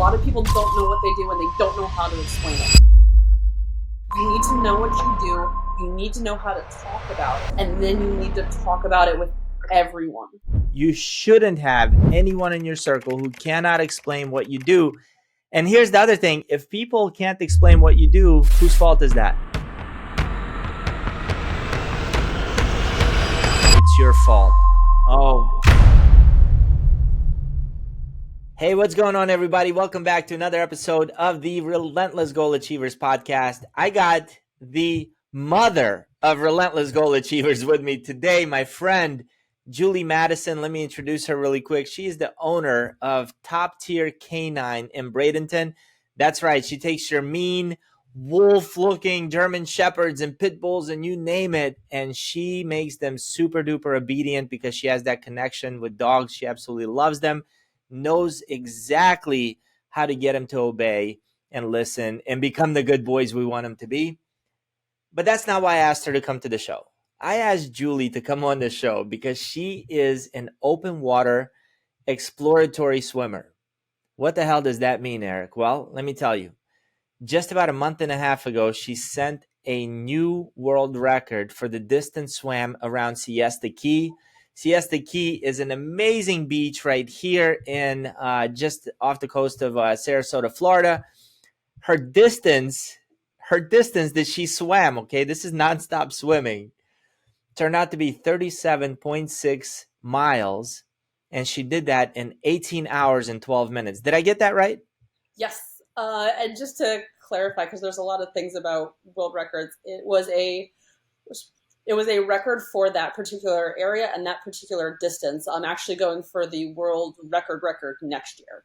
lot of people don't know what they do and they don't know how to explain it. You need to know what you do. You need to know how to talk about it. And then you need to talk about it with everyone. You shouldn't have anyone in your circle who cannot explain what you do. And here's the other thing. If people can't explain what you do, whose fault is that? It's your fault. Oh. Hey, what's going on, everybody? Welcome back to another episode of the Relentless Goal Achievers podcast. I got the mother of Relentless Goal Achievers with me today, my friend, Julie Madison. Let me introduce her really quick. She is the owner of Top Tier Canine in Bradenton. That's right. She takes your mean, wolf-looking German Shepherds and Pit Bulls and you name it, and she makes them super duper obedient because she has that connection with dogs. She absolutely loves them, knows exactly how to get them to obey and listen and become the good boys we want them to be. But that's not why I asked her to come to the show. I asked Julie to come on the show because she is an open water exploratory swimmer. What the hell does that mean, Eric? Well, let me tell you. Just about a month and a half ago, she set a new world record for the distance swam around Siesta Key. Siesta Key is an amazing beach right here in just off the coast of Sarasota, Florida. Her distance that she swam, okay, this is nonstop swimming, turned out to be 37.6 miles, and she did that in 18 hours and 12 minutes. Did I get that right? Yes. And just to clarify, because there's a lot of things about world records, it was a record for that particular area and that particular distance. I'm actually going for the world record next year.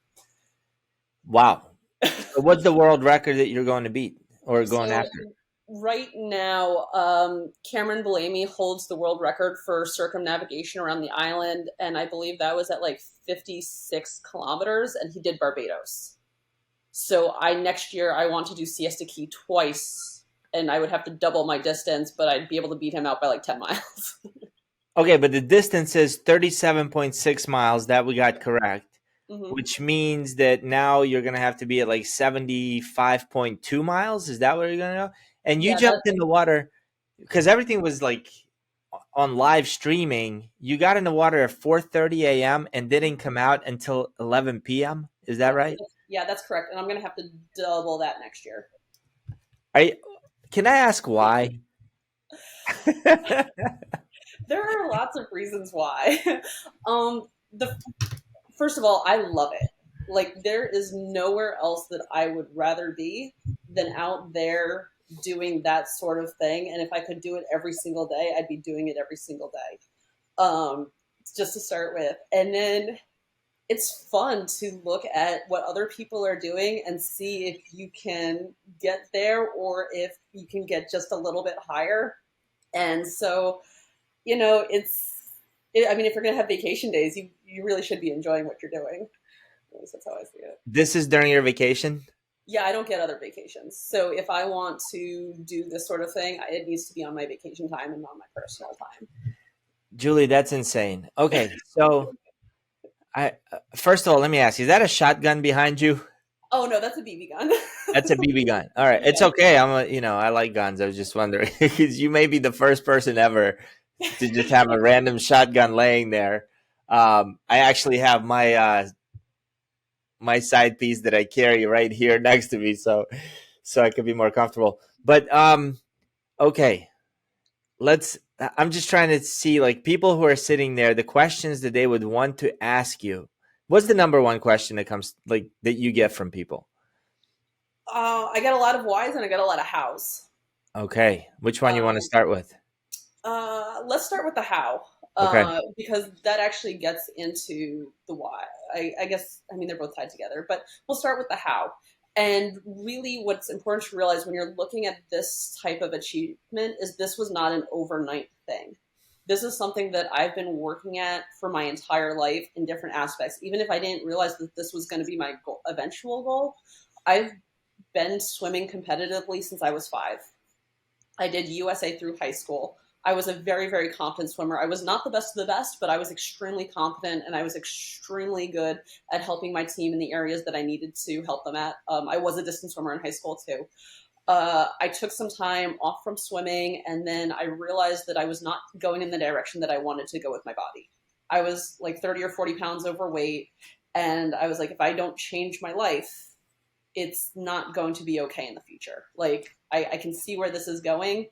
Wow. So what's the world record that you're going to beat or going after? Right now, Cameron Bellamy holds the world record for circumnavigation around the island, and I believe that was at like 56 kilometers, and he did Barbados. So next year I want to do Siesta Key twice, and I would have to double my distance, but I'd be able to beat him out by like 10 miles. Okay, but the distance is 37.6 miles. That we got correct, which means that now you're going to have to be at like 75.2 miles. Is that where you're going to go? And you jumped in the water because everything was like on live streaming. You got in the water at 4:30 a.m. and didn't come out until 11 p.m. Is that right? Yeah, that's correct. And I'm going to have to double that next year. Can I ask why? There are lots of reasons why. First of all, I love it. Like, there is nowhere else that I would rather be than out there doing that sort of thing. And if I could do it every single day, I'd be doing it every single day. Just to start with. And then it's fun to look at what other people are doing and see if you can get there or if you can get just a little bit higher. And so, you know, if you're going to have vacation days, you really should be enjoying what you're doing. At least that's how I see it. This is during your vacation? Yeah, I don't get other vacations. So if I want to do this sort of thing, it needs to be on my vacation time and not my personal time. Julie, that's insane. Okay, so first of all, let me ask you, is that a shotgun behind you? Oh no, that's a BB gun. That's a BB gun. All right, yeah. It's okay. I like guns. I was just wondering because you may be the first person ever to just have a random shotgun laying there. I actually have my my side piece that I carry right here next to me, so I could be more comfortable. But okay, I'm just trying to see, like, people who are sitting there, the questions that they would want to ask you. What's the number one question that comes, like, that you get from people? I get a lot of whys and I get a lot of hows. Okay. Which one you want to start with? Let's start with the how. Okay. Because that actually gets into the why. I guess, they're both tied together, but we'll start with the how. And really what's important to realize when you're looking at this type of achievement is this was not an overnight thing. This is something that I've been working at for my entire life in different aspects. Even if I didn't realize that this was going to be my eventual goal, I've been swimming competitively since I was 5. I did USA through high school. I was a very, very competent swimmer. I was not the best of the best, but I was extremely competent and I was extremely good at helping my team in the areas that I needed to help them at. I was a distance swimmer in high school too. I took some time off from swimming, and then I realized that I was not going in the direction that I wanted to go with my body. I was like 30 or 40 pounds overweight, and I was like, if I don't change my life, it's not going to be okay in the future. Like, I can see where this is going,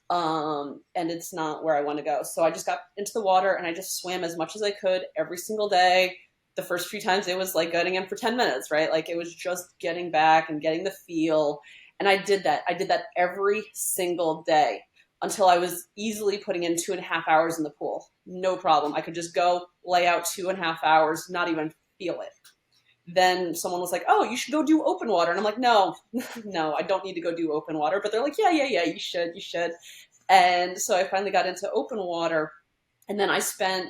and it's not where I want to go. So I just got into the water and I just swam as much as I could every single day. The first few times it was like getting in for 10 minutes, right? Like it was just getting back and getting the feel. And I did that. I did that every single day until I was easily putting in 2.5 hours in the pool. No problem. I could just go lay out 2.5 hours, not even feel it. Then someone was like, oh, you should go do open water. And I'm like, no, no, I don't need to go do open water. But they're like, yeah, you should. And so I finally got into open water. And then I spent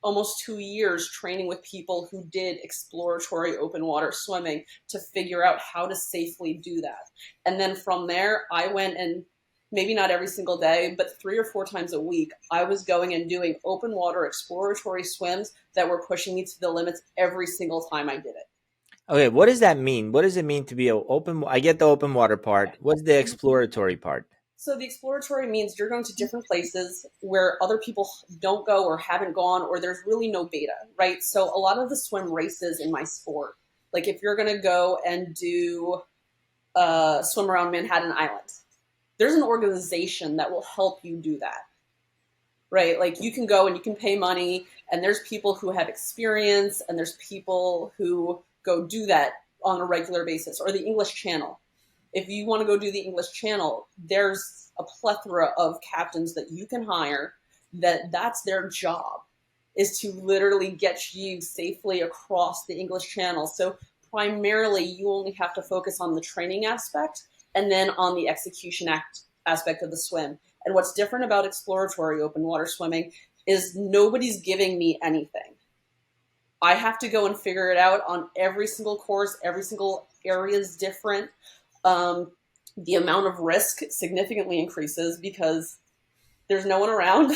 almost 2 years training with people who did exploratory open water swimming to figure out how to safely do that. And then from there, I went and maybe not every single day, but 3 or 4 times a week, I was going and doing open water exploratory swims that were pushing me to the limits every single time I did it. Okay, what does that mean? What does it mean to be open? I get the open water part. What's the exploratory part? So the exploratory means you're going to different places where other people don't go or haven't gone, or there's really no beta, right? So a lot of the swim races in my sport, like if you're going to go and do swim around Manhattan Island, there's an organization that will help you do that, right? Like you can go and you can pay money, and there's people who have experience, and there's people who go do that on a regular basis. Or the English Channel. If you want to go do the English Channel, there's a plethora of captains that you can hire that's their job, is to literally get you safely across the English Channel. So primarily you only have to focus on the training aspect and then on the execution aspect of the swim. And what's different about exploratory open water swimming is nobody's giving me anything. I have to go and figure it out on every single course. Every single area is different. The amount of risk significantly increases because there's no one around.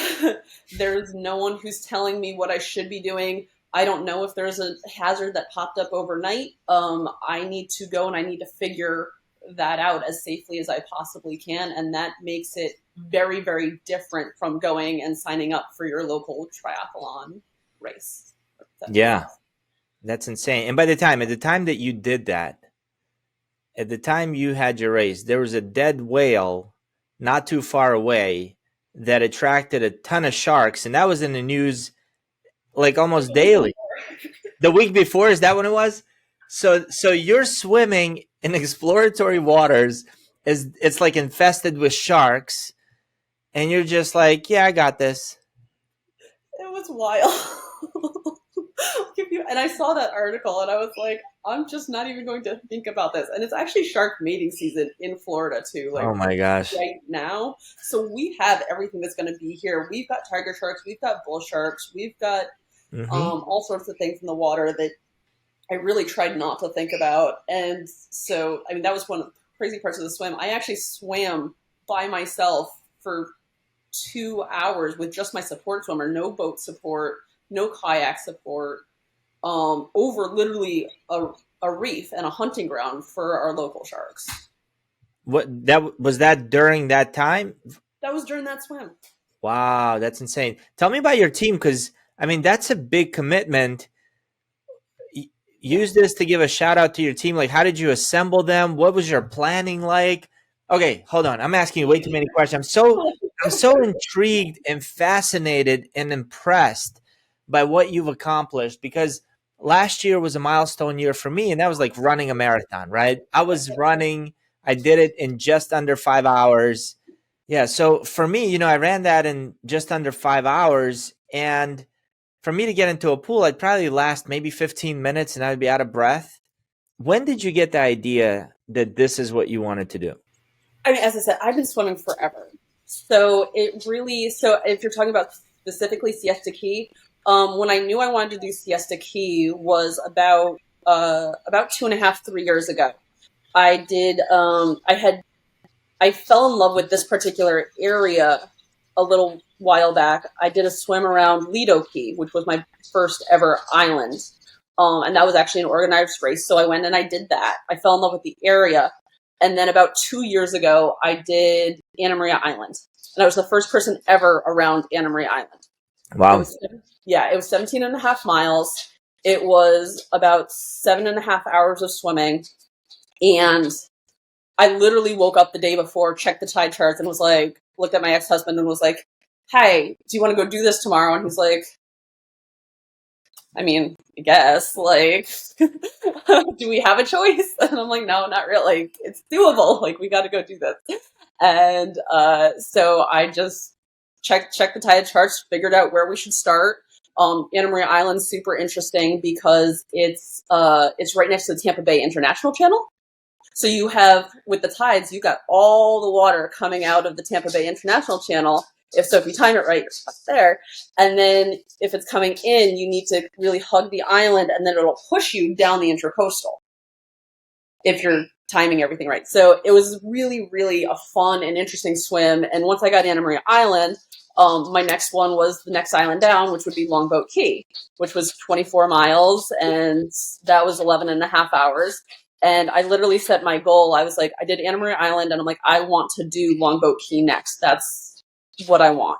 There's no one who's telling me what I should be doing. I don't know if there's a hazard that popped up overnight. I need to go and I need to figure that out as safely as I possibly can. And that makes it very, very different from going and signing up for your local triathlon race. Yeah, that's insane. And at the time that you did that, at the time you had your race, there was a dead whale not too far away that attracted a ton of sharks, and that was in the news like almost daily. The week before, is that when it was? So you're swimming in exploratory waters, it's like infested with sharks, and you're just like, yeah, I got this. It was wild. And I saw that article and I was like, I'm just not even going to think about this. And it's actually shark mating season in Florida too. Like, oh my gosh. Right now. So we have everything that's going to be here. We've got tiger sharks. We've got bull sharks. We've got all sorts of things in the water that I really tried not to think about. And so, I mean, that was one of the crazy parts of the swim. I actually swam by myself for 2 hours with just my support swimmer, no boat support, no kayak support, over literally a reef and a hunting ground for our local sharks. Was that during that time? That was during that swim. Wow, that's insane. Tell me about your team, because I mean that's a big commitment. Use this to give a shout out to your team. Like, how did you assemble them? What was your planning like? Okay, hold on. I'm asking you way too many questions. I'm so intrigued and fascinated and impressed by what you've accomplished, because last year was a milestone year for me, and that was like running a marathon, right? I did it in just under 5 hours. Yeah. So for me, I ran that in just under 5 hours, and for me to get into a pool, I'd probably last maybe 15 minutes and I'd be out of breath. When did you get the idea that this is what you wanted to do? I mean, as I said, I've been swimming forever. So if you're talking about specifically Siesta Key, when I knew I wanted to do Siesta Key was about 2.5, 3 years ago. I fell in love with this particular area a little while back, I did a swim around Lido Key, which was my first ever island. And that was actually an organized race. So I went and I did that. I fell in love with the area. And then about 2 years ago, I did Anna Maria Island. And I was the first person ever around Anna Maria Island. Wow. It was 17 and a half miles. It was about 7.5 hours of swimming. And I literally woke up the day before, checked the tide charts, and was like, looked at my ex-husband and was like, hey, do you want to go do this tomorrow? And he's like, I mean, I guess, like, do we have a choice? And I'm like, no, not really. It's doable. Like, we got to go do this. And so I just checked the tide charts, figured out where we should start. Anna Maria Island's super interesting because it's right next to the Tampa Bay International Channel. So you have, with the tides, you got all the water coming out of the Tampa Bay International Channel. If you time it right, you're stuck there. And then if it's coming in, you need to really hug the island, and then it'll push you down the Intracoastal if you're timing everything right. So it was really, really a fun and interesting swim. And once I got Anna Maria Island, my next one was the next island down, which would be Longboat Key, which was 24 miles, and that was 11.5 hours. And I literally set my goal. I was like, I did Anna Maria Island, and I'm like, I want to do Longboat Key next. That's what I want.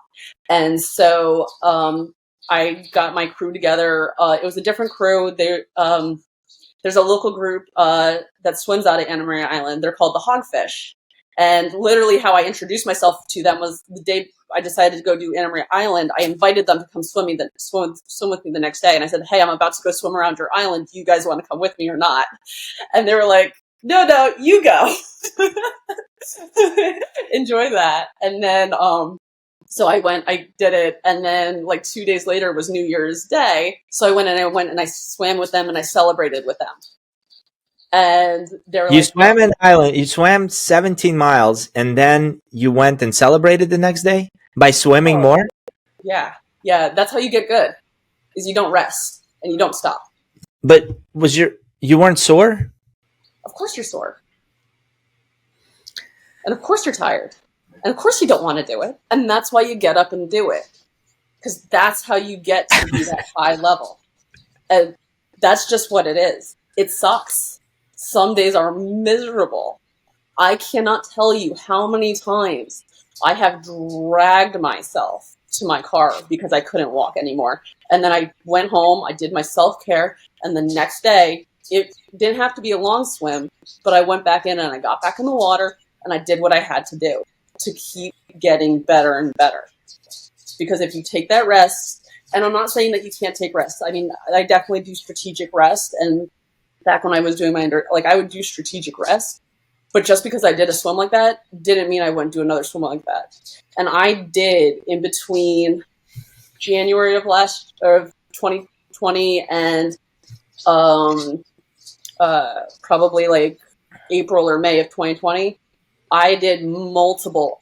And so I got my crew together. It was a different crew. There's a local group that swims out of Anna Maria Island. They're called the Hogfish. And literally how I introduced myself to them was the day I decided to go do Anna Maria Island. I invited them to come swim with me the next day. And I said, hey, I'm about to go swim around your island. Do you guys want to come with me or not? And they were like, no, you go. Enjoy that. And then, so I did it. And then like 2 days later was New Year's Day. So I went and I swam with them and I celebrated with them. And you swam an island. You swam 17 miles, and then you went and celebrated the next day by swimming more. Yeah. That's how you get good. Is you don't rest and you don't stop. But you weren't sore? Of course you're sore, and of course you're tired, and of course you don't want to do it, and that's why you get up and do it, because that's how you get to be that high level, and that's just what it is. It sucks. Some days are miserable. I cannot tell you how many times I have dragged myself to my car because I couldn't walk anymore. And then I went home, I did my self-care, and the next day, it didn't have to be a long swim, but I went back in and I got back in the water and I did what I had to do to keep getting better and better. Because if you take that rest, and I'm not saying that you can't take rest. I mean, I definitely do strategic rest, and back when I was doing I would do strategic rest, but just because I did a swim like that didn't mean I wouldn't do another swim like that. And I did in between January of 2020 and probably like April or May of 2020. I did multiple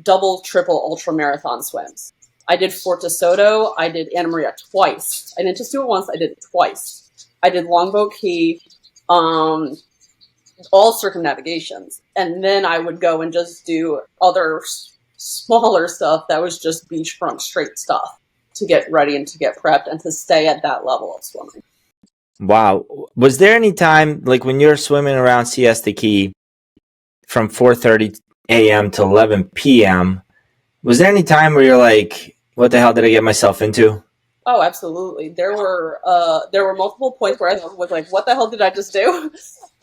double, triple ultra marathon swims. I did Fort DeSoto. I did Anna Maria twice. I didn't just do it once. I did it twice. I did Longboat Key, all circumnavigations. And then I would go and just do other smaller stuff that was just beachfront straight stuff to get ready and to get prepped and to stay at that level of swimming. Wow. Was there any time, like when you're swimming around Siesta Key from 4:30 a.m. to 11 p.m., was there any time where you're like, what the hell did I get myself into? Oh, absolutely. There were multiple points where I was like, what the hell did I just do?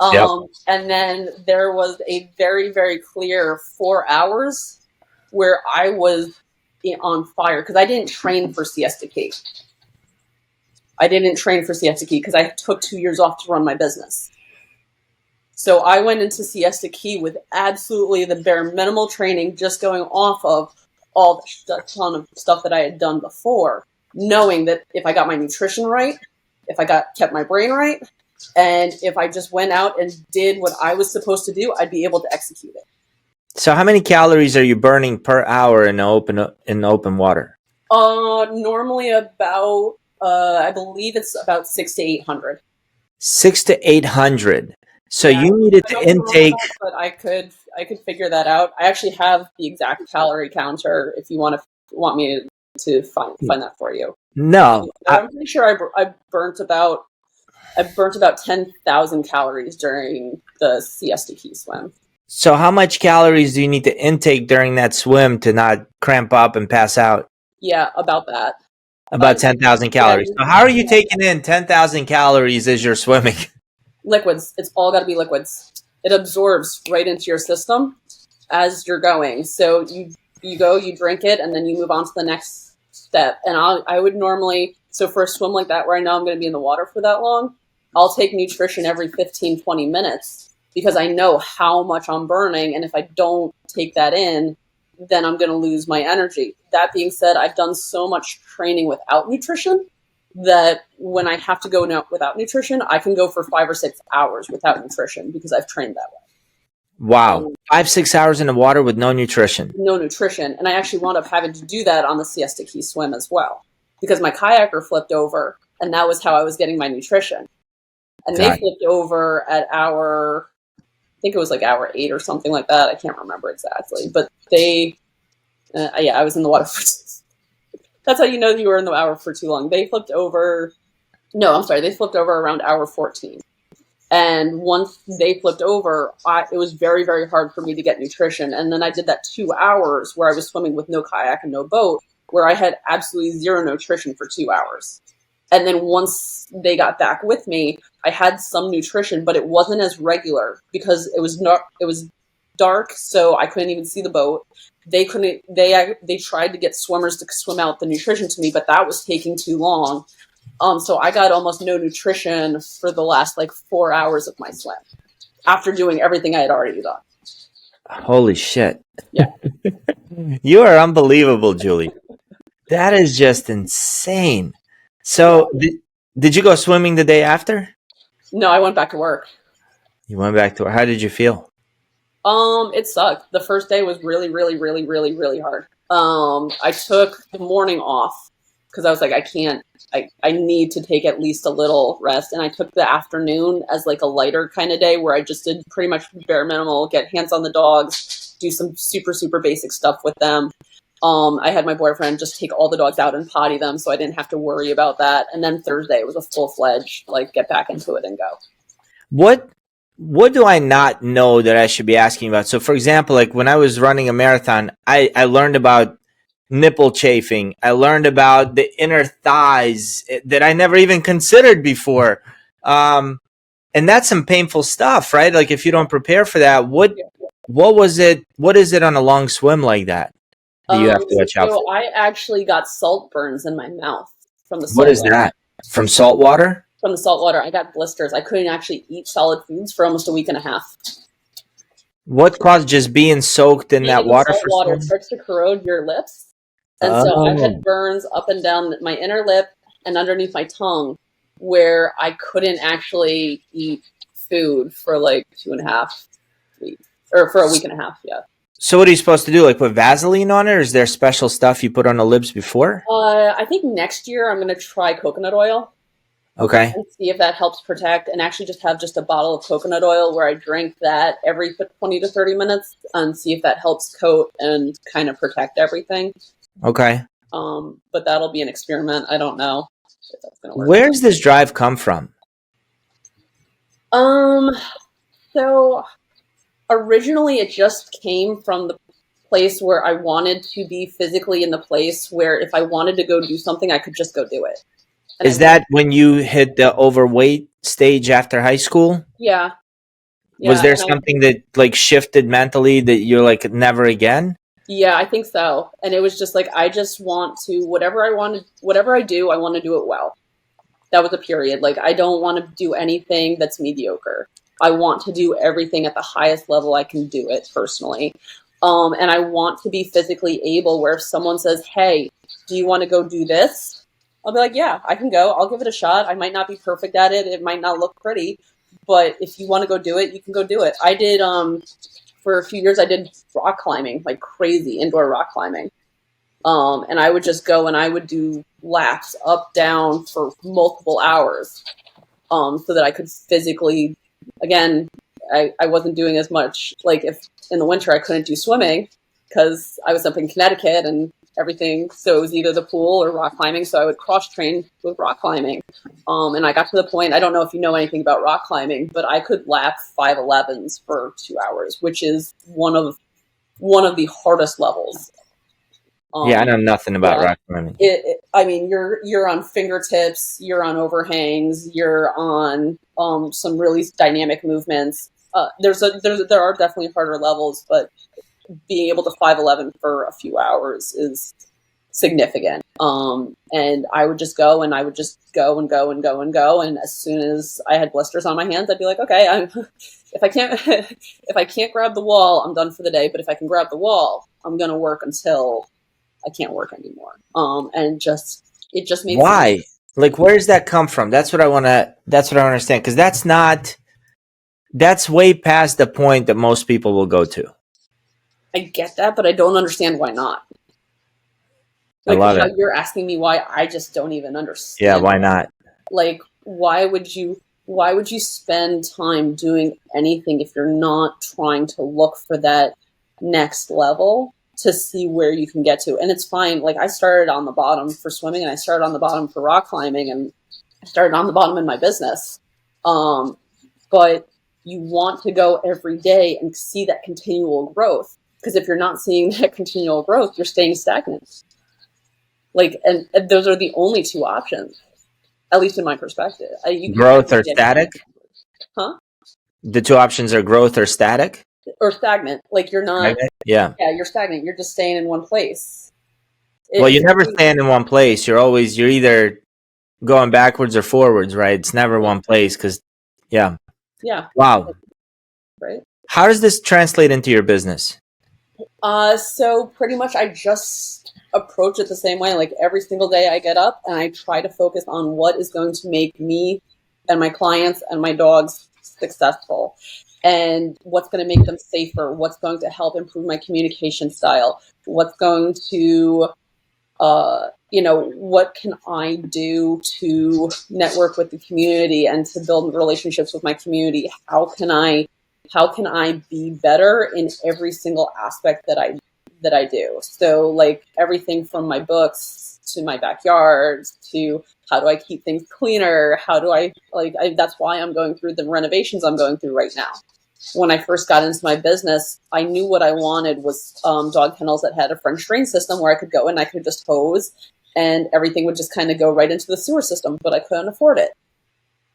Yep. And then there was a very, very clear 4 hours where I was on fire because I didn't train for Siesta Key. Because I took 2 years off to run my business. So I went into Siesta Key with absolutely the bare minimal training, just going off of all the ton of stuff that I had done before, knowing that if I got my nutrition right, if I kept my brain right, and if I just went out and did what I was supposed to do, I'd be able to execute it. So how many calories are you burning per hour in open water? Normally about, I believe it's about 600 to 800. 600 to 800. So Yeah, you needed I to don't remember intake. that, but I could figure that out. I actually have the exact calorie counter if you want me to find that for you. No. But I'm pretty sure I burnt about 10,000 calories during the Siesta Key swim. So how much calories do you need to intake during that swim to not cramp up and pass out? Yeah, about that. About 10,000 Yeah, calories. So how are you taking in 10,000 calories as you're swimming? liquids. It's all got to be liquids. It absorbs right into your system as you're going. So you go, you drink it, and then you move on to the next step. And I would normally, so for a swim like that where I know I'm going to be in the water for that long, I'll take nutrition every 15, 20 minutes because I know how much I'm burning. And if I don't take that in, then I'm going to lose my energy. That being said, I've done so much training without nutrition that when I have to go without nutrition, I can go for 5 or 6 hours without nutrition because I've trained that way. Wow. 5, 6 hours in the water with no nutrition. No nutrition. And I actually wound up having to do that on the Siesta Key swim as well because my kayaker flipped over and that was how I was getting my nutrition. And they flipped over at I think it was like hour 8 or something like that. I can't remember exactly, but I was in the water for, that's how you know you were in the hour for too long. They flipped over around hour 14. And once they flipped over, it was very, very hard for me to get nutrition. And then I did that 2 hours where I was swimming with no kayak and no boat, where I had absolutely zero nutrition for 2 hours. And then once they got back with me, I had some nutrition, but it wasn't as regular because it was dark, so I couldn't even see the boat. They tried to get swimmers to swim out the nutrition to me, but that was taking too long. So I got almost no nutrition for the last 4 hours of my swim after doing everything I had already done. Holy shit. Yeah. You are unbelievable, Julie. That is just insane. So did you go swimming the day after? No, I went back to work. You went back to work. How did you feel? It sucked. The first day was really, really, really, really, really hard. I took the morning off because I was like, I need to take at least a little rest. And I took the afternoon as a lighter kind of day where I just did pretty much bare minimal, get hands on the dogs, do some super, super basic stuff with them. I had my boyfriend just take all the dogs out and potty them so I didn't have to worry about that. And then Thursday it was a full-fledged, get back into it and go. What do I not know that I should be asking about? So for example, when I was running a marathon, I learned about nipple chafing. I learned about the inner thighs that I never even considered before. And that's some painful stuff, right? If you don't prepare for that, what is it on a long swim like that you have to watch out for? I actually got salt burns in my mouth from the salt. What is that? From salt water? From the salt water. I got blisters. I couldn't actually eat solid foods for almost a week and a half. What caused just being soaked in that water? Salt water starts to corrode your lips. And so I had burns up and down my inner lip and underneath my tongue where I couldn't actually eat food for 2.5 weeks. Or for a week and a half, yeah. So what are you supposed to do? Put Vaseline on it? Or is there special stuff you put on the lips before? I think next year I'm going to try coconut oil. Okay. And see if that helps protect, and actually just have just a bottle of coconut oil where I drink that every 20 to 30 minutes and see if that helps coat and kind of protect everything. Okay. But that'll be an experiment. I don't know if that's going to work. Where's this drive come from? So originally it just came from the place where I wanted to be physically in the place where if I wanted to go do something, I could just go do it. And is that when you hit the overweight stage after high school? Yeah. Was there something that shifted mentally that you're never again? Yeah, I think so. And it was just I just want to, whatever I do, I want to do it well. That was a period. I don't want to do anything that's mediocre. I want to do everything at the highest level I can do it personally. And I want to be physically able where if someone says, hey, do you want to go do this? I'll be like, yeah, I can go. I'll give it a shot. I might not be perfect at it. It might not look pretty. But if you want to go do it, you can go do it. I did, for a few years, I did rock climbing, crazy indoor rock climbing. And I would just go and I would do laps up, down for multiple hours so that I could physically again, I wasn't doing as much. Like if in the winter I couldn't do swimming because I was up in Connecticut and everything. So it was either the pool or rock climbing. So I would cross train with rock climbing. And I got to the point, I don't know if you know anything about rock climbing, but I could lap 511s for 2 hours, which is one of the hardest levels. Yeah, I know nothing about rock climbing. I mean, you're on fingertips, you're on overhangs, you're on some really dynamic movements. There are definitely harder levels, but being able to 511 for a few hours is significant. And I would just go, and I would just go and go and go and go. And as soon as I had blisters on my hands, I'd be like, okay, if I can't grab the wall, I'm done for the day. But if I can grab the wall, I'm going to work until I can't work anymore. And it just makes why? Like, where does that come from? That's what I want to understand. Cause that's way past the point that most people will go to. I get that, but I don't understand why not. Like, I love it. You're asking me why, I just don't even understand. Yeah, why not? Like, why would you spend time doing anything if you're not trying to look for that next level to see where you can get to? And it's fine. Like, I started on the bottom for swimming, and I started on the bottom for rock climbing, and I started on the bottom in my business. But you want to go every day and see that continual growth. Because if you're not seeing that continual growth, you're staying stagnant. Like, and those are the only two options, at least in my perspective. Growth or static? Huh? The two options are growth or static? Or stagnant. Like, you're not. Stagnant? Yeah. Yeah, you're stagnant. You're just staying in one place. Well, you're never staying in one place. You're either going backwards or forwards, right? It's never one place because, yeah. Yeah. Wow. Right. How does this translate into your business? So pretty much I just approach it the same way. Like, every single day I get up and I try to focus on what is going to make me and my clients and my dogs successful, and what's going to make them safer, what's going to help improve my communication style, what's going to, what can I do to network with the community and to build relationships with my community? How can I be better in every single aspect that I do? So, like, everything from my books to my backyard to how do I keep things cleaner? How do that's why I'm going through the renovations I'm going through right now. When I first got into my business, I knew what I wanted was dog kennels that had a French drain system where I could go and I could just hose and everything would just kind of go right into the sewer system, but I couldn't afford it.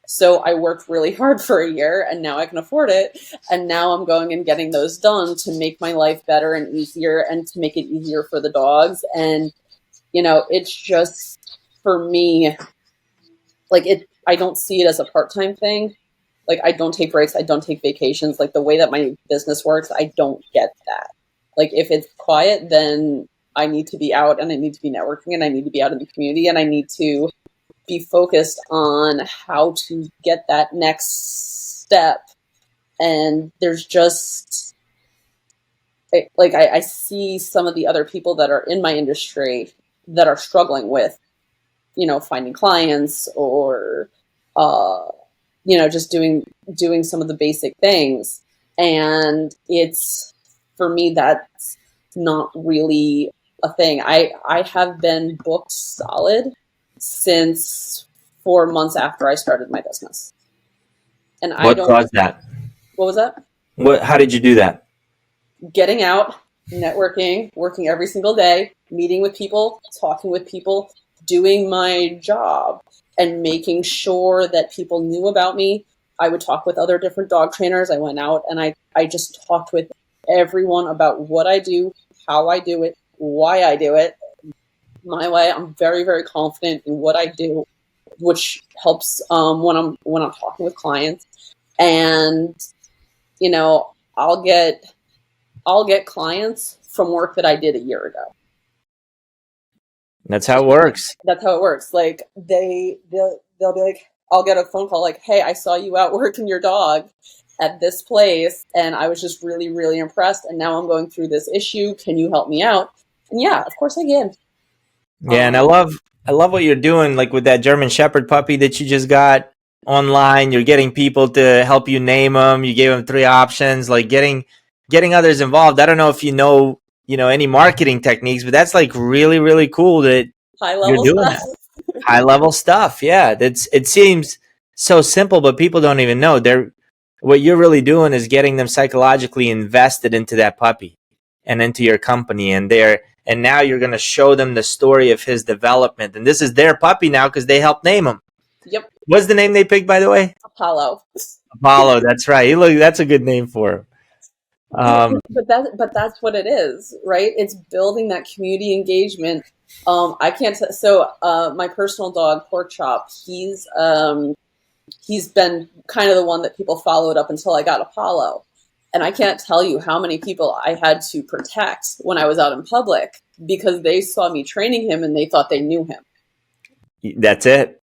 So I worked really hard for a year, and now I can afford it. And now I'm going and getting those done to make my life better and easier, and to make it easier for the dogs. And, it's just, for me, like, I don't see it as a part-time thing. Like, I don't take breaks. I don't take vacations. Like, the way that my business works, I don't get that. Like, if it's quiet, then I need to be out, and I need to be networking, and I need to be out in the community, and I need to be focused on how to get that next step. And there's just, like, I see some of the other people that are in my industry that are struggling with, finding clients or, just doing some of the basic things. And it's, for me, that's not really a thing. I have been booked solid since 4 months after I started my business. And what caused that? What was that? How did you do that? Getting out, networking, working every single day, meeting with people, talking with people, doing my job, and making sure that people knew about me. I would talk with other different dog trainers. I went out and I just talked with everyone about what I do, how I do it, why I do it. My way. I'm very, very confident in what I do, which helps when I'm talking with clients. And I'll get clients from work that I did a year ago. That's how it works. That's how it works. Like, they'll be like, I'll get a phone call like, hey, I saw you out working your dog at this place, and I was just really, really impressed. And now I'm going through this issue. Can you help me out? And yeah, of course I can. Yeah, and I love what you're doing, like with that German Shepherd puppy that you just got. online. You're getting people to help you name them. You gave them 3 options, like getting others involved. I don't know if any marketing techniques, but that's like really, really cool that High you're level doing stuff. that. High level stuff. Yeah. It seems so simple, but people don't even know. What you're really doing is getting them psychologically invested into that puppy and into your company, and now you're going to show them the story of his development. And this is their puppy now because they helped name him. Yep. What's the name they picked, by the way? Apollo. Apollo. That's right. That's a good name for him. But that's what it is, right? It's building that community engagement. I can't. My personal dog, Pork Chop, he's been kind of the one that people followed up until I got Apollo, and I can't tell you how many people I had to protect when I was out in public because they saw me training him and they thought they knew him. That's it.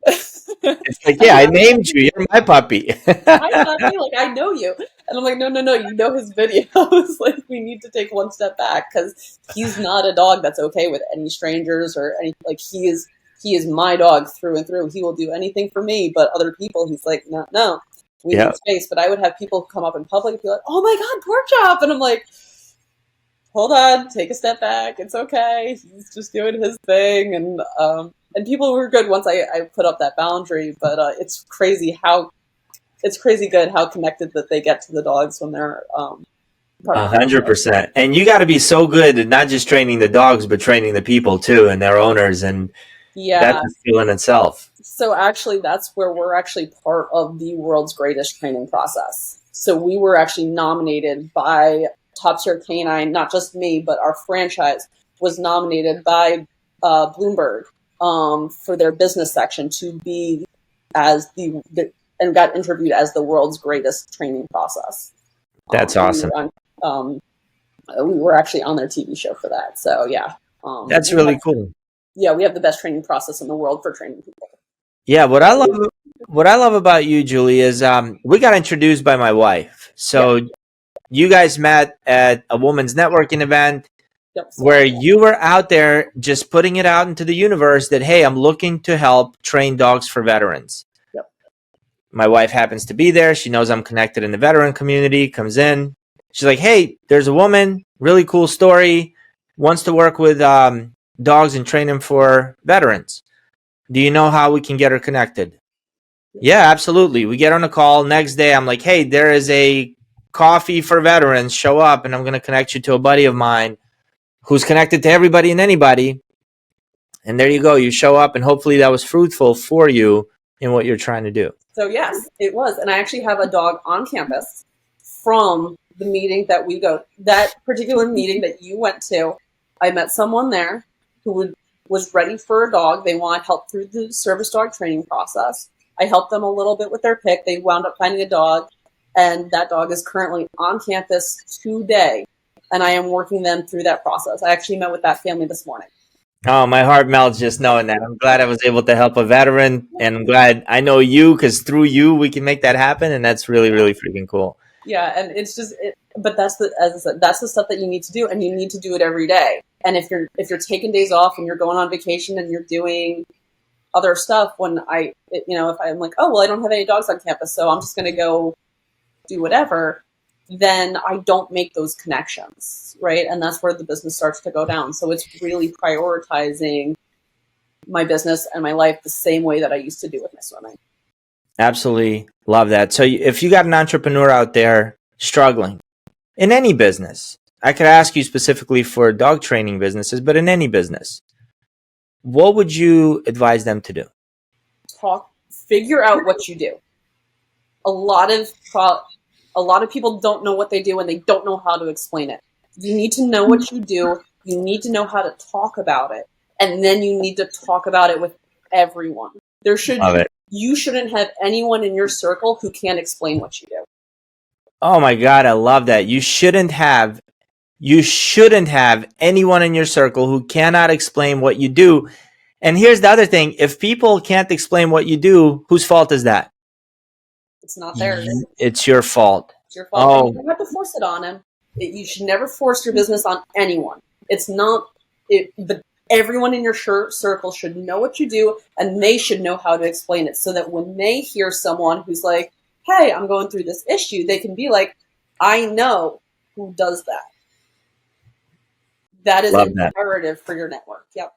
It's like, yeah, I named you. You're my puppy. I know you. And I'm like, no, you know his videos. Like, we need to take one step back because he's not a dog that's okay with any strangers or any, like, he is my dog through and through. He will do anything for me, but other people, he's like, no, we need space. But I would have people come up in public and be like, oh my God, Pork Chop. And I'm like, hold on, take a step back. It's okay. He's just doing his thing. And people were good once I put up that boundary, but it's crazy good how connected that they get to the dogs when they're 100%. And you got to be so good at not just training the dogs, but training the people too and their owners. And that's a skill in itself. So actually, that's where we're actually part of the world's greatest training process. So we were actually nominated by Top Tier Canine, not just me, but our franchise was nominated by Bloomberg for their business section to be as and got interviewed as the world's greatest training process. That's awesome. We were actually on their TV show for that. So yeah. That's really cool. Yeah, we have the best training process in the world for training people. Yeah, what I love about you, Julie, is we got introduced by my wife. So you guys met at a women's networking event. Yep. Where you were out there just putting it out into the universe that, hey, I'm looking to help train dogs for veterans. Yep. My wife happens to be there. She knows I'm connected in the veteran community, comes in. She's like, hey, there's a woman, really cool story, wants to work with dogs and train them for veterans. Do you know how we can get her connected? Yeah, absolutely. We get on a call. Next day, I'm like, hey, there is a coffee for veterans. Show up, and I'm going to connect you to a buddy of mine who's connected to everybody and anybody. And there you go. You show up, and hopefully that was fruitful for you in what you're trying to do. So yes, it was. And I actually have a dog on campus from the meeting that particular meeting that you went to. I met someone there who was ready for a dog. They wanted help through the service dog training process. I helped them a little bit with their pick. They wound up finding a dog, and that dog is currently on campus today. And I am working them through that process. I actually met with that family this morning. Oh, my heart melts just knowing that. I'm glad I was able to help a veteran, and I'm glad I know you because through you we can make that happen, and that's really, really freaking cool. Yeah, and it's just, but as I said, that's the stuff that you need to do, and you need to do it every day. And if you're taking days off and you're going on vacation and you're doing other stuff, if I'm like, oh well, I don't have any dogs on campus, so I'm just going to go do whatever, then I don't make those connections, right? And that's where the business starts to go down. So it's really prioritizing my business and my life the same way that I used to do with my swimming. Absolutely love that. So if you got an entrepreneur out there struggling in any business, I could ask you specifically for dog training businesses, but in any business, what would you advise them to do? Figure out what you do. A lot of people don't know what they do and they don't know how to explain it. You need to know what you do. You need to know how to talk about it. And then you need to talk about it with everyone. You shouldn't have anyone in your circle who can't explain what you do. Oh my God, I love that. You shouldn't have anyone in your circle who cannot explain what you do. And here's the other thing. If people can't explain what you do, whose fault is that? It's not theirs. It's your fault. It's your fault. Oh. You don't have to force it on them. You should never force your business on anyone. It's not. everyone in your circle should know what you do, and they should know how to explain it, so that when they hear someone who's like, hey, I'm going through this issue, they can be like, I know who does that. That is Love that. imperative for your network. Yep.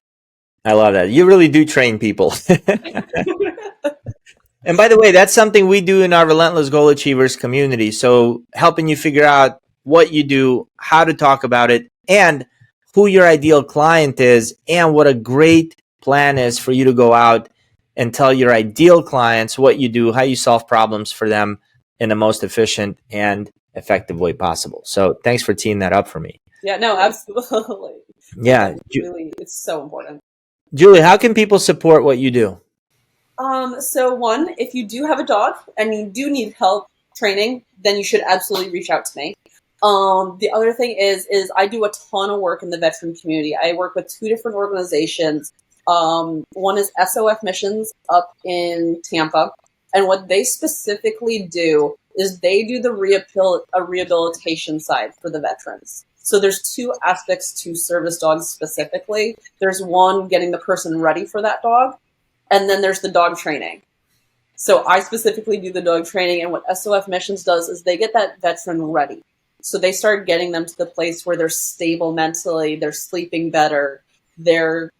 I love that. You really do train people. And by the way, that's something we do in our Relentless Goal Achievers community. So helping you figure out what you do, how to talk about it, and who your ideal client is, and what a great plan is for you to go out and tell your ideal clients what you do, how you solve problems for them in the most efficient and effective way possible. So thanks for teeing that up for me. Yeah, no, absolutely. Yeah. Really, it's so important. Julie, how can people support what you do? So one, if you do have a dog and you do need help training, then you should absolutely reach out to me. The other thing is I do a ton of work in the veteran community. I work with 2 different organizations. One is SOF Missions up in Tampa, and what they specifically do is they do the rehabilitation side for the veterans. So there's 2 aspects to service dogs specifically. There's one, getting the person ready for that dog, and then there's the dog training. So I specifically do the dog training, and what SOF Missions does is they get that veteran ready. So they start getting them to the place where they're stable mentally, they're sleeping better, they're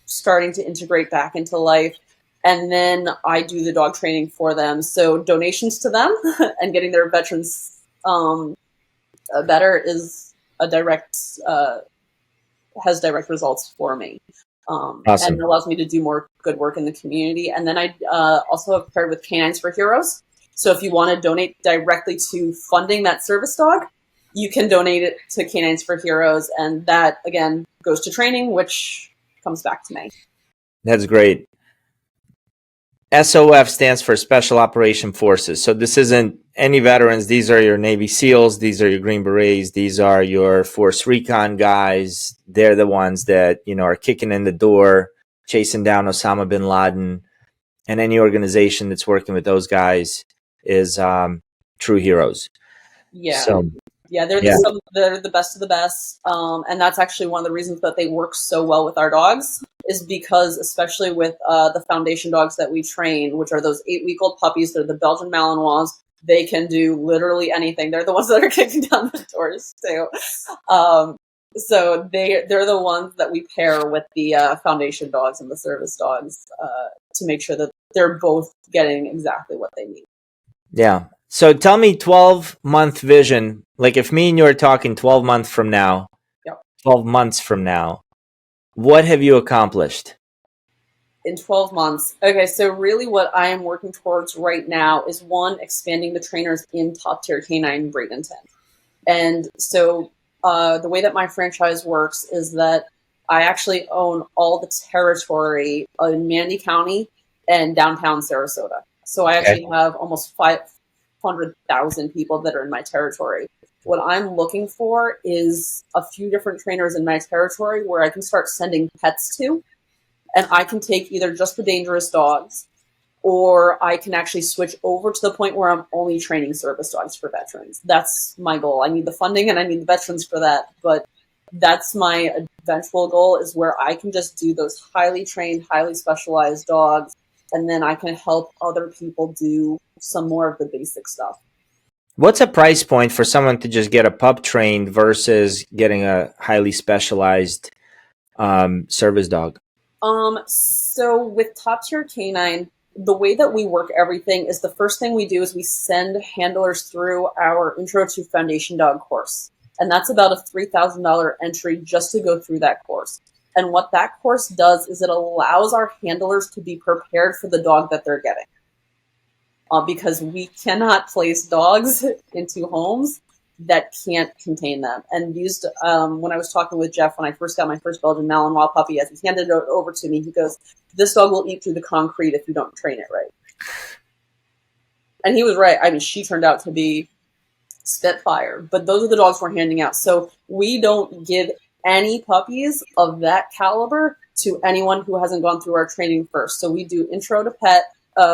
starting to integrate back into life. And then I do the dog training for them. So donations to them and getting their veterans better is a direct, has direct results for me. Awesome. And it allows me to do more good work in the community. And then I also have paired with Canines for Heroes. So if you want to donate directly to funding that service dog, you can donate it to Canines for Heroes. And that, again, goes to training, which comes back to me. That's great. SOF stands for Special Operation Forces. So this isn't any veterans. These are your Navy SEALs. These are your Green Berets. These are your Force Recon guys. They're the ones that, are kicking in the door, chasing down Osama bin Laden. And any organization that's working with those guys is true heroes. Yeah. So, yeah, they're the best of the best. And that's actually one of the reasons that they work so well with our dogs, is because, especially with the foundation dogs that we train, which are those 8-week-old puppies, they're the Belgian Malinois. They can do literally anything. They're the ones that are kicking down the doors too. So they're the ones that we pair with the foundation dogs and the service dogs to make sure that they're both getting exactly what they need. Yeah. So tell me 12-month vision. Like if me and you are talking 12 months from now, 12 months from now, what have you accomplished? In 12 months. Okay, so really what I am working towards right now is, one, expanding the trainers in top tier canine Bradenton. And so the way that my franchise works is that I actually own all the territory in Manatee County and downtown Sarasota. So I actually have almost 500,000 people that are in my territory. What I'm looking for is a few different trainers in my territory where I can start sending pets to, and I can take either just the dangerous dogs, or I can actually switch over to the point where I'm only training service dogs for veterans. That's my goal. I need the funding and I need the veterans for that, but that's my eventual goal, is where I can just do those highly trained, highly specialized dogs, and then I can help other people do some more of the basic stuff. What's a price point for someone to just get a pup trained versus getting a highly specialized service dog? So with top tier canine, the way that we work everything is, the first thing we do is we send handlers through our Intro to Foundation Dog course. And that's about a $3,000 entry just to go through that course. And what that course does is it allows our handlers to be prepared for the dog that they're getting. Because we cannot place dogs into homes that can't contain them. And used when I was talking with Jeff, when I first got my first Belgian Malinois puppy, as he handed it over to me, he goes, "This dog will eat through the concrete if you don't train it right." And he was right. I mean, she turned out to be Spitfire, but those are the dogs we're handing out. So we don't give any puppies of that caliber to anyone who hasn't gone through our training first. So we do intro to pet,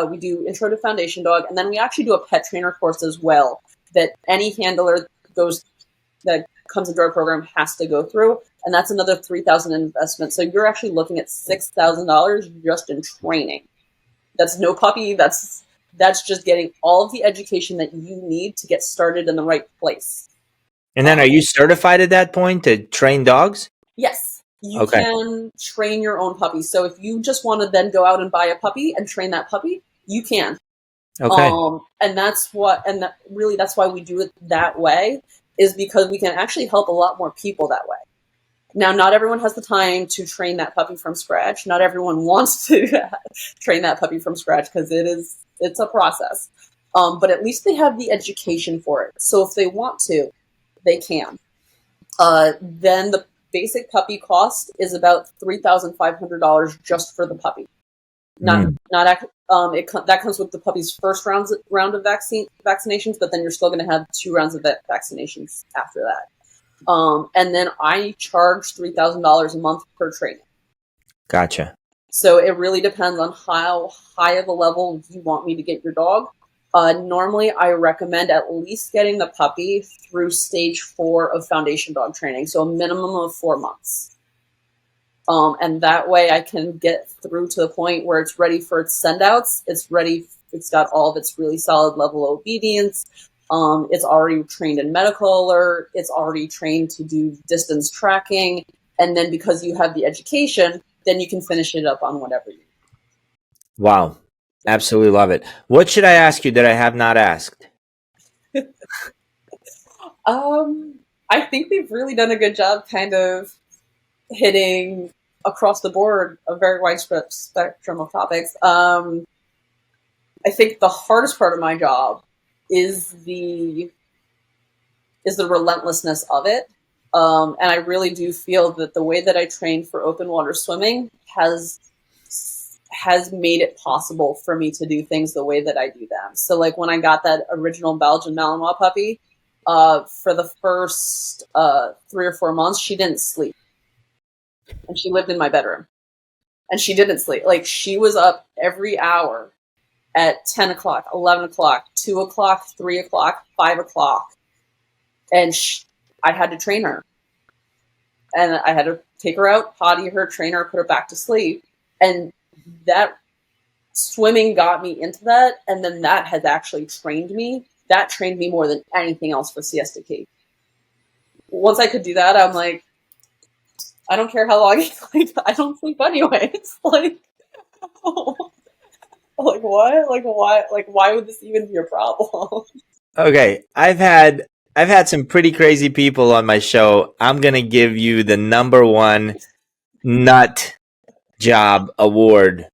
we do intro to foundation dog, and then we actually do a pet trainer course as well that any handler that comes into our program has to go through. and that's another $3,000 investment. So you're actually looking at $6,000 just in training. That's no puppy. That's just getting all of the education that you need to get started in the right place. And then, are you certified at that point to train dogs? Yes, you Okay. can train your own puppies. So if you just want to then go out and buy a puppy and train that puppy, you can. Okay. And that's why we do it that way, is because we can actually help a lot more people that way. Now, not everyone has the time to train that puppy from scratch. Not everyone wants to train that puppy from scratch because it's a process. But at least they have the education for it. So if they want to, they can. Then the basic puppy cost is about $3,500 just for the puppy. That comes with the puppy's first round of vaccinations, but then you're still going to have 2 rounds of vaccinations after that. And then I charge $3,000 a month per training. Gotcha. So it really depends on how high of a level you want me to get your dog. Normally, I recommend at least getting the puppy through stage 4 of foundation dog training, so a minimum of 4 months. And that way I can get through to the point where it's ready for its send-outs. It's ready. It's got all of its really solid level of obedience. It's already trained in medical alert. It's already trained to do distance tracking. And then because you have the education, then you can finish it up on whatever you need. Wow. Absolutely love it. What should I ask you that I have not asked? I think they've really done a good job kind of hitting across the board a very wide spectrum of topics. I think the hardest part of my job is the relentlessness of it. And I really do feel that the way that I train for open water swimming has made it possible for me to do things the way that I do them. So like when I got that original Belgian Malinois puppy, for the first 3 or 4 months, she didn't sleep. And she lived in my bedroom. And she didn't sleep. Like, she was up every hour at 10 o'clock, 11 o'clock, 2 o'clock, 3 o'clock, 5 o'clock. And I had to train her. And I had to take her out, potty her, train her, put her back to sleep. And that swimming got me into that. And then that has actually trained me. That trained me more than anything else for Siesta Key. Once I could do that, I'm like, I don't care how long. Like, I don't sleep anyway. It's like, like what? Like why? Like why would this even be a problem? Okay, I've had some pretty crazy people on my show. I'm gonna give you the #1 nut job award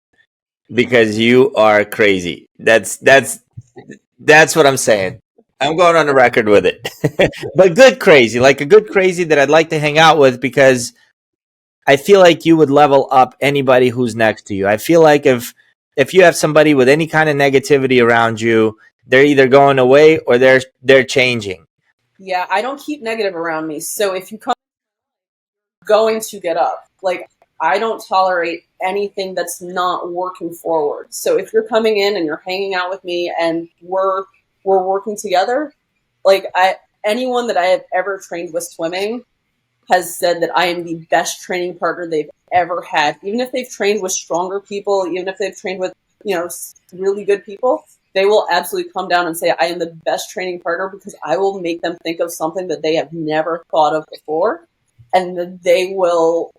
because you are crazy. That's what I'm saying. I'm going on the record with it. But good crazy, like a good crazy that I'd like to hang out with because I feel like you would level up anybody who's next to you. I feel like if you have somebody with any kind of negativity around you, they're either going away or they're changing. Yeah, I don't keep negative around me. So if you come, going to get up. Like, I don't tolerate anything that's not working forward. So if you're coming in and you're hanging out with me and we're working together, like anyone that I have ever trained with swimming has said that I am the best training partner they've ever had. Even if they've trained with stronger people, even if they've trained with, really good people, they will absolutely come down and say, I am the best training partner because I will make them think of something that they have never thought of before. And they will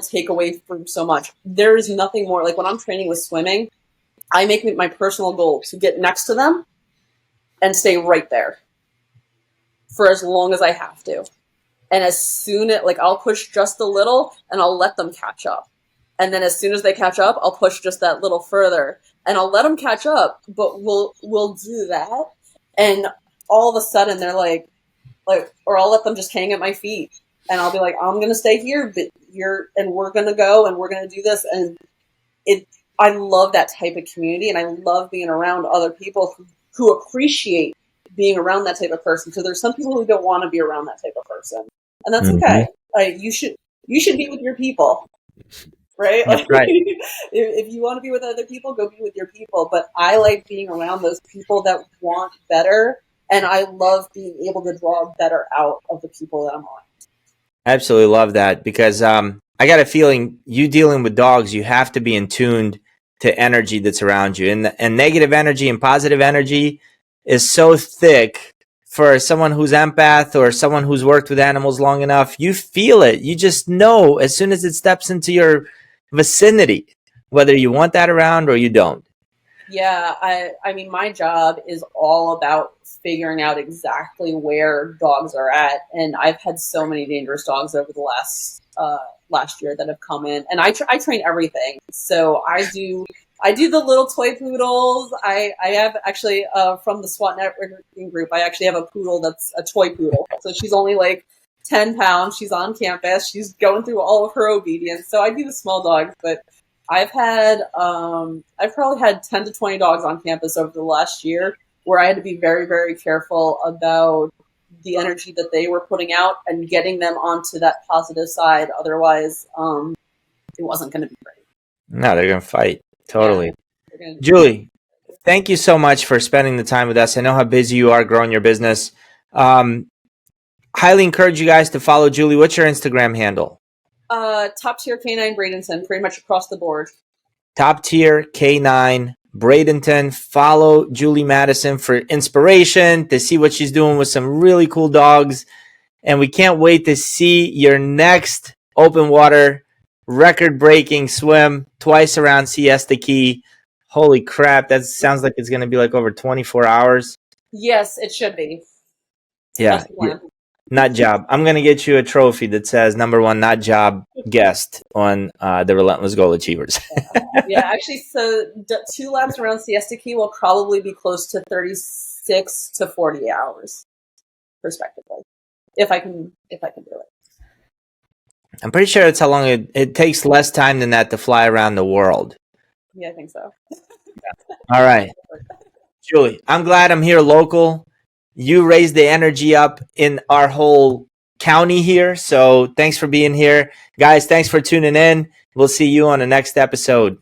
take away from so much. There is nothing more, like when I'm training with swimming, I make it my personal goal to get next to them and stay right there for as long as I have to. And as soon as, I'll push just a little and I'll let them catch up. And then as soon as they catch up, I'll push just that little further and I'll let them catch up, but we'll do that. And all of a sudden they're like, or I'll let them just hang at my feet and I'll be like, I'm going to stay here, but and we're going to go and we're going to do this. And I love that type of community. And I love being around other people who appreciate being around that type of person. Because there's some people who don't want to be around that type of person. And that's okay. Like, you should be with your people, right? That's right. If you want to be with other people, go be with your people. But I like being around those people that want better, and I love being able to draw better out of the people that I'm on. I absolutely love that because I got a feeling you dealing with dogs, you have to be in tuned to energy that's around you, and negative energy and positive energy is so thick for someone who's empath or someone who's worked with animals long enough. You feel it. You just know as soon as it steps into your vicinity, whether you want that around or you don't. Yeah, I mean, my job is all about figuring out exactly where dogs are at, and I've had so many dangerous dogs over the last year that have come in, and I train everything. So I do the little toy poodles. I have actually from the SWAT networking group. I actually have a poodle that's a toy poodle. So she's only like 10 pounds. She's on campus. She's going through all of her obedience. So I do the small dogs, but I've probably had 10 to 20 dogs on campus over the last year where I had to be very, very careful about the energy that they were putting out and getting them onto that positive side. Otherwise, it wasn't going to be great. No, they're going to fight. Totally. Yeah, Julie, thank you so much for spending the time with us. I know how busy you are growing your business. Highly encourage you guys to follow Julie. What's your Instagram handle? Top tier canine Bradenton, pretty much across the board. Top tier K9 Bradenton. Follow Julie Madison for inspiration to see what she's doing with some really cool dogs. And we can't wait to see your next open water record breaking swim twice around Siesta Key. Holy crap, that sounds like it's going to be like over 24 hours. Yes, it should be. Yeah. Not job. I'm going to get you a trophy that says #1 not job guest on the Relentless Goal Achievers. Yeah, actually, so 2 laps around Siesta Key will probably be close to 36 to 40 hours, respectively, if I can do it. I'm pretty sure that's how long it takes. Less time than that to fly around the world. Yeah, I think so. All right. Julie, I'm glad I'm here local. You raised the energy up in our whole county here. So thanks for being here. Guys, thanks for tuning in. We'll see you on the next episode.